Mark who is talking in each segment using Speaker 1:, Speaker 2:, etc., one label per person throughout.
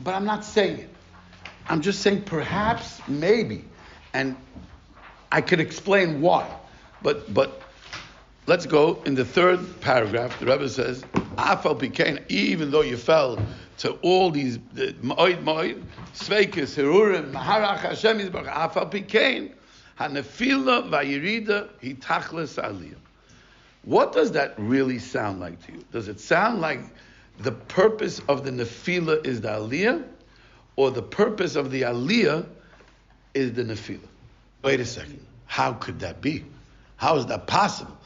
Speaker 1: but I'm not saying it. I'm just saying perhaps, maybe, and I could explain why. But let's go in the third paragraph. The Rebbe says, "Afal pikein," even though you fell to all these moed, sveikis, herurim, maharach Hashem yisbarach, afal pikein, hanefila vayirida hitachlis aliyah. What does that really sound like to you? Does it sound like the purpose of the nefila is the aliyah, or the purpose of the aliyah is the nefila? Wait a second. How could that be? How is that possible?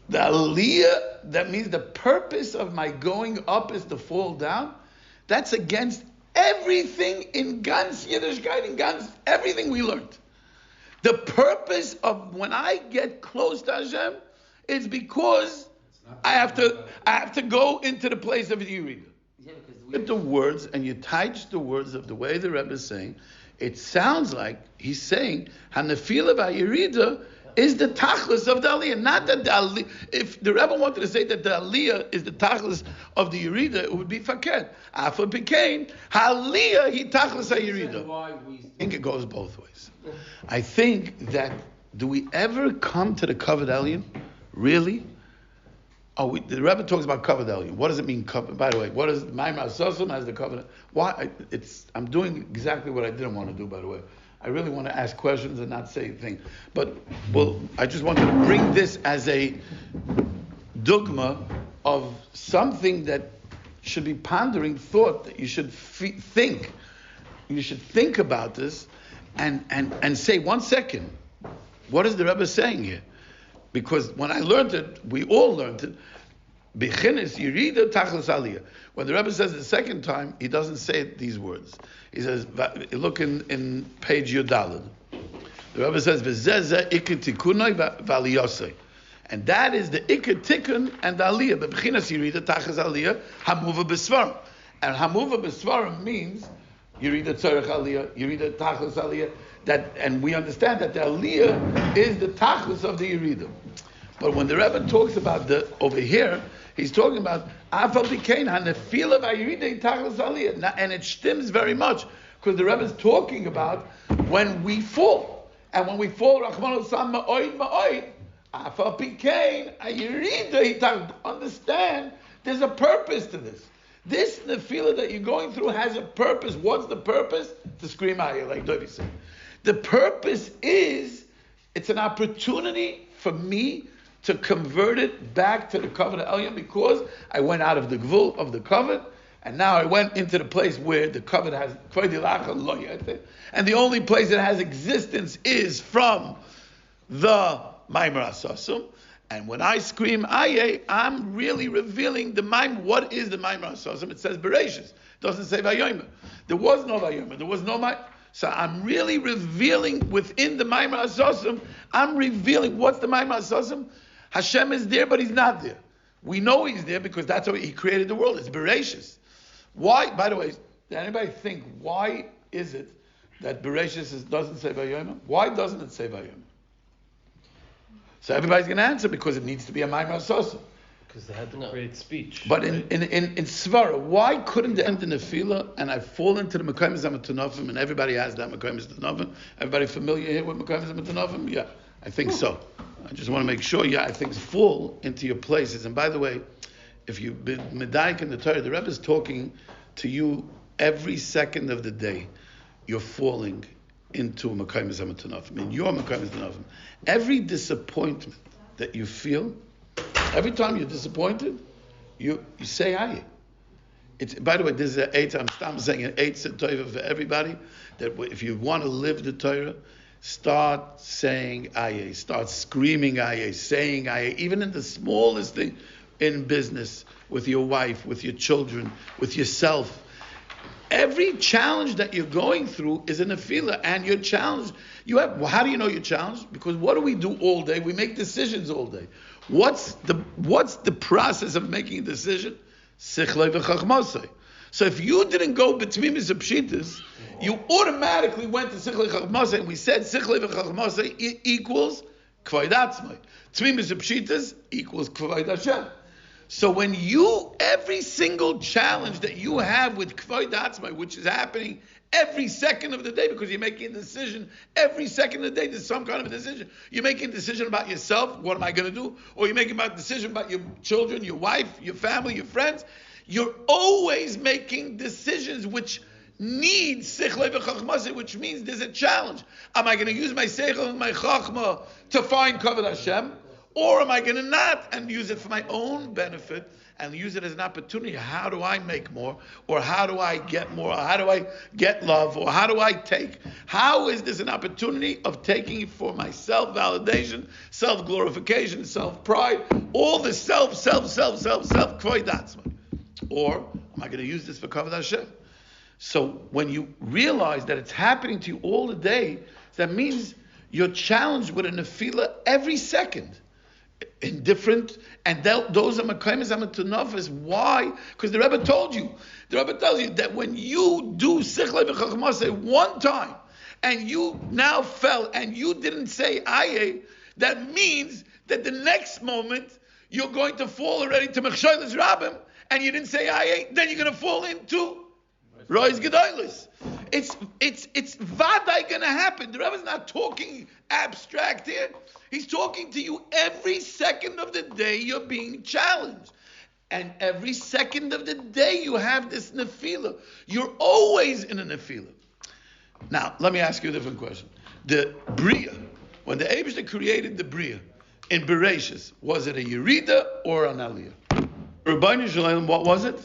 Speaker 1: The aliyah, that means the purpose of my going up is to fall down. That's against everything in ganz Yiddishkeit, in ganz everything we learned. The purpose of when I get close to Hashem, it's because I have to go into the place of the Yerida. With the words, and you touch the words of the way the Rebbe is saying, it sounds like he's saying Hanefila v'Yerida is the tachlis of the aliyah, not that the aliyah. If the Rebbe wanted to say that the aliyah is the tachlis of the Yerida, it would be fakir. After became aliyah, he tachlis Yerida. I think it goes both ways. I think that, do we ever come to the covered aliyah? Really? Oh, the Rebbe talks about covered aliyah. What does it mean? By the way, what is Maimar Sosim as the covered? Why? I'm doing exactly what I didn't want to do. By the way, I really want to ask questions and not say things. But I just wanted to bring this as a dogma of something that should be pondering thought, that you should think. You should think about this and say, 1 second, what is the Rebbe saying here? Because when I learned it, we all learned it. Bechinis Yerida Tachlis Aliyah. When the Rebbe says it the second time, he doesn't say these words. He says, look in page Yudalad. The Rebbe says, V'zeze ikar tikunoi v'aliyosei. And that is the ikar tikkun and the aliyah. But Bechinis Yerida Tachlis Aliyah, hamuva b'svarim. And hamuva b'svarim means Yerida tzarech aliyah, Yerida Tachlis Aliyah. And we understand that the aliyah is the tachlis of the Yerida. But when the Rebbe talks about over here, he's talking about afal pikein hanefila v'Yerida tachlis aliyah, and it stems very much because the Rebbe is talking about when we fall, and when we fall, Rachmana litzlan ma'oid, afal pikein Yerida tachlis. Understand, there's a purpose to this. This nefila that you're going through has a purpose. What's the purpose? To scream Ayeh, like David said. The purpose is, it's an opportunity for me to convert it back to the covenant Elyon, because I went out of the gvul of the covenant, and now I went into the place where the covenant has, and the only place that has existence is from the Maimar Asasum. And when I scream Ayeh, I'm really revealing the Maimar. What is the Maimar Asasum? It says Bereshis. It doesn't say Vayomer. There was no Vayomer. There was no Maimar. So I'm really revealing within the Maimar Asasum, I'm revealing what's the Maimar Asasum. Hashem is there, but he's not there. We know he's there because that's how he created the world. It's Bereshis. Why, by the way, does anybody think, why is it that Bereshis doesn't say Vayomer? Why doesn't it say Vayomer? So everybody's going to answer, because it needs to be a Maimar Asasum.
Speaker 2: Because they had to create speech.
Speaker 1: But in Svara, why couldn't they end in Nefila and I fall into the Mekayim Zamatanofim, and everybody has that Mekayim Zamatanofim? Everybody familiar here with Mekayim Zamatanofim? Yeah, I think so. I just want to make sure, I think fall into your places. And by the way, if you've been Medaik in the Torah, the Rebbe is talking to you every second of the day. You're falling into a Mekayim Zamatanofim, in your Mekayim Zamatanofim. Every disappointment that you feel, every time you're disappointed, you say Ayeh. It's, by the way, this is an eight. I'm saying an eight Torah for everybody. That if you want to live the Torah, start saying Ayeh. Start screaming Ayeh, saying Ayeh, even in the smallest thing, in business, with your wife, with your children, with yourself. Every challenge that you're going through is a nefila, and your challenge. How do you know you're challenged? Because what do we do all day? We make decisions all day. What's the process of making a decision? Sichlei v'chachmasei. So if you didn't go betmimis pshitas, you automatically went to sichlei v'chachmasei, and we said sichlei v'chachmasei equals kvayd atzmai. Tmimis pshitas equals kvayd Hashem. So when every single challenge that you have with Kvoid Atzmai, which is happening every second of the day, because you're making a decision every second of the day, there's some kind of a decision. You're making a decision about yourself, what am I going to do? Or you're making a decision about your children, your wife, your family, your friends. You're always making decisions which need sichle v'chachma, which means there's a challenge. Am I going to use my seichel and my chachma to find kavod Hashem? Or am I going to not and use it for my own benefit and use it as an opportunity? How do I make more? Or how do I get more? Or how do I get love? Or how do I take? How is this an opportunity of taking it for my self-validation, self-glorification, self-pride, all the self, kvoid atzma? Or am I going to use this for kavod Hashem? So when you realize that it's happening to you all the day, that means you're challenged with a nefila every second. In different, and those are makaymes amatunafas. Why? Because the Rebbe told you. The Rebbe tells you that when you do sichle v'chachma one time, and you now fell, and you didn't say Ayeh, that means that the next moment you're going to fall already to mechshoyles rabbim, and you didn't say Ayeh, then you're going to fall into Rois Gedolos. It's vaday going to happen. The Rebbe's not talking abstract here. He's talking to you every second of the day. You're being challenged, and every second of the day you have this nefila. You're always in a nefila. Now, let me ask you a different question. The Bria, when the Eibishter created the Bria in Bereshis, was it a Yerida or an Aliyah? Rabbeinu Shalom, what was it?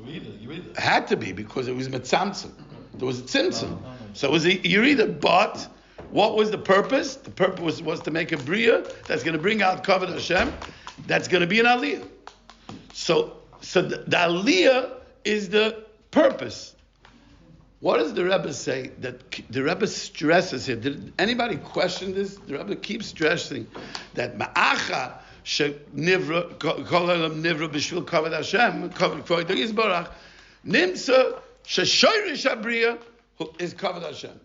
Speaker 1: Yerida. It had to be, because it was Metzamtzim. There was a Tzimtzum. So it was a Yerida, but what was the purpose? The purpose was to make a Bria that's going to bring out Kavod Hashem, that's going to be an Aliyah. So the Aliyah is the purpose. What does the Rebbe say? That the Rebbe stresses here. Did anybody question this? The Rebbe keeps stressing that Ma'acha she'nivra Kollel nivra b'shvil Kavod Hashem, Kavod Yisbarach, Nimsa she'shoyrish habriya is Kavod Hashem.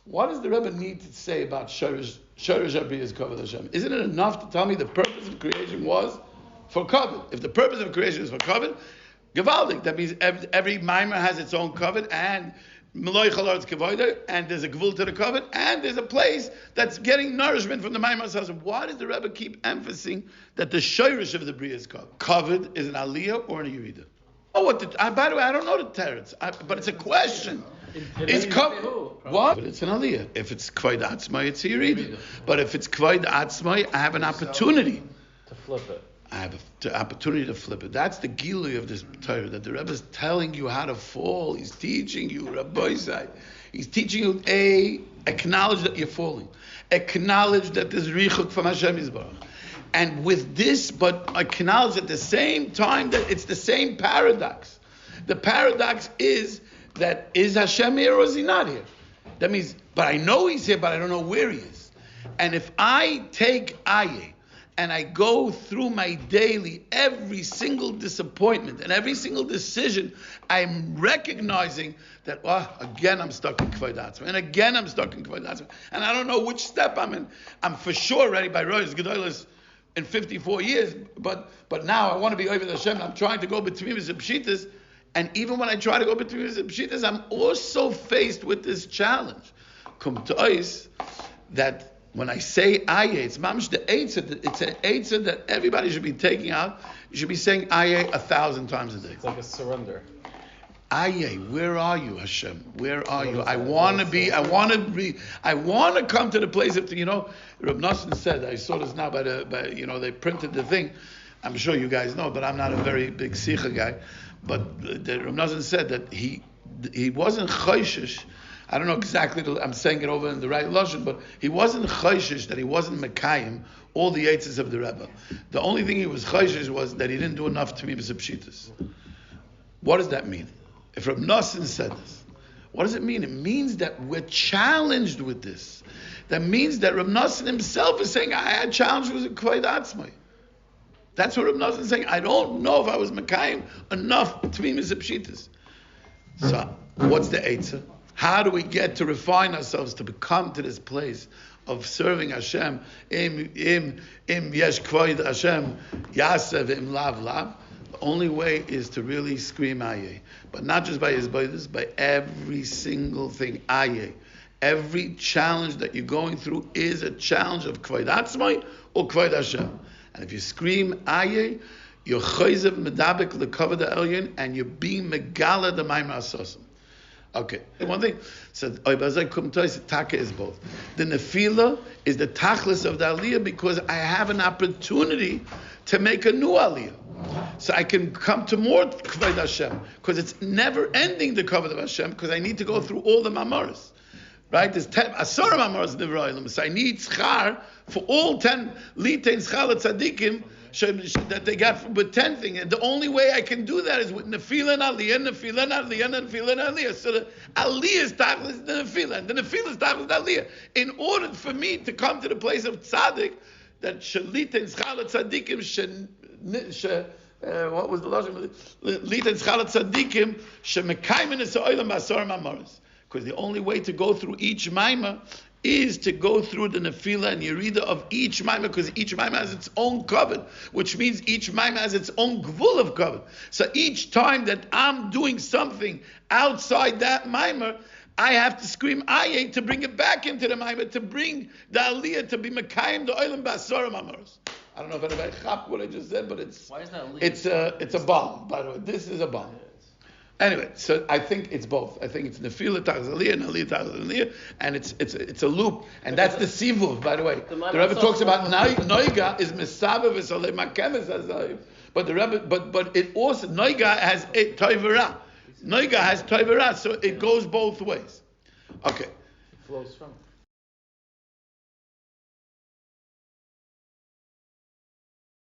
Speaker 1: What does the Rebbe need to say about Shorish Abriya is Kavod Hashem? Isn't it enough to tell me the purpose of creation was for Kavod? If the purpose of creation is for Kavod, Gevaldik, that means every mimer has its own Kavod, and Meloi Chalar's Kavodah, and there's a Gvul to the Kavod, and there's a place that's getting nourishment from the mimer. Why does the Rebbe keep emphasizing that the Shorish of the Bria is Kavod? Kavod is an Aliyah or an Yerida? Oh, by the way, I don't know the teretz, but it's a question. It's what? But it's an aliyah. If it's kvoid atzmai, it's a yerida. But if it's kvoid atzmai, I have an opportunity
Speaker 2: to flip it.
Speaker 1: I have the opportunity to flip it. That's the gilui of this Torah, that the Rebbe is telling you how to fall. He's teaching you, Rabbi Zai. He's teaching you, acknowledge that you're falling. Acknowledge that there's richuk from Hashem Yisbarach. And with this, but acknowledge at the same time that it's the same paradox. The paradox is that is Hashem here or is he not here? That means, but I know he's here, but I don't know where he is. And if I take Ayeh and I go through my daily, every single disappointment and every single decision, I'm recognizing that, again I'm stuck in Kvoid Atzmai, and again I'm stuck in Kvoid Atzmai, and I don't know which step I'm in. I'm for sure ready by Rosh Gedolos in 54 years, but now I want to be over the Hashem, I'm trying to go between the Pshitas. And even when I try to go between the pshitas, I'm also faced with this challenge. Come to us that when I say Ayeh, it's mamish the eitzah. It's an eitzah that everybody should be taking out. You should be saying Ayeh 1,000 times a day.
Speaker 2: It's like a surrender.
Speaker 1: Ayeh, where are you, Hashem? Where are you? I want to come to the place of, Rebbe Nachman said, I saw this now by they printed the thing. I'm sure you guys know, but I'm not a very big Sikha guy. But the Rebbe Nachman said that he wasn't chayshish. I don't know exactly, I'm saying it over in the right lashon, but he wasn't chayshish that he wasn't mekayim all the eitzes of the Rebbe. The only thing he was chayshish was that he didn't do enough to me with pshitas. What does that mean? If Rebbe Nachman said this, what does it mean? It means that we're challenged with this. That means that Rebbe Nachman himself is saying, I had challenged with Kvoid Atzmai. That's what Rebbe Nachman is saying. I don't know if I was mekayim enough to me with pshitas. So, what's the eitzah? How do we get to refine ourselves to become to this place of serving Hashem? Im yesh kvoid Hashem yasev im lav lav. The only way is to really scream Ayeh, but not just by his bodies, by every single thing. Ayeh. Every challenge that you're going through is a challenge of kvoid Atzmai or kvoid Hashem. And if you scream Ayeh, you're choizev medabek lekavod ha'elyon, and you're being megala the maimer asosim. Okay, one thing. So taka is both. The nefila is the tachlis of the aliyah because I have an opportunity to make a new aliyah. So I can come to more kavod Hashem because it's never ending the kavod of Hashem because I need to go through all the mamaras. Right? There's 10 asara mamaras in the Ra'alim. So I need schar for all 10 litein schar tzadikim that they got with 10 things. And the only way I can do that is with nefila and aliyah, nefila and aliyah, and nefila and aliyah. So the aliyah is tachlis the nefila, and the nefila is tachlis the aliyah. In order for me to come to the place of tzaddik, that shalita and schal tzaddikim, what was the lashon? Lita and schal tzaddikim shemekaymen es ha'olam b'asar mamaris. Because the only way to go through each maimah is to go through the nefila and yerida of each maimah, because each maimah has its own covet, which means each maimah has its own gvul of covet. So each time that I'm doing something outside that maimah, I have to scream Ayeh to bring it back into the maimah, to bring the aliyah, to be mekayim the oilam b'asara mamaros. I don't know if anybody chap what I just said, but it's
Speaker 2: why is that
Speaker 1: it's a bomb, by the way. This is a bomb. Anyway, so I think it's both. I think it's nefila tachzaliyah and aliyah tachzaliyah, and it's a loop, and that's the sivuv. By the way, the Rebbe talks about noiga is mesabev v'solei makemes hazayiv, but the Rebbe, but it also noiga has a toivera. Noiga has toivera, so it goes both ways. Okay,
Speaker 2: it flows from.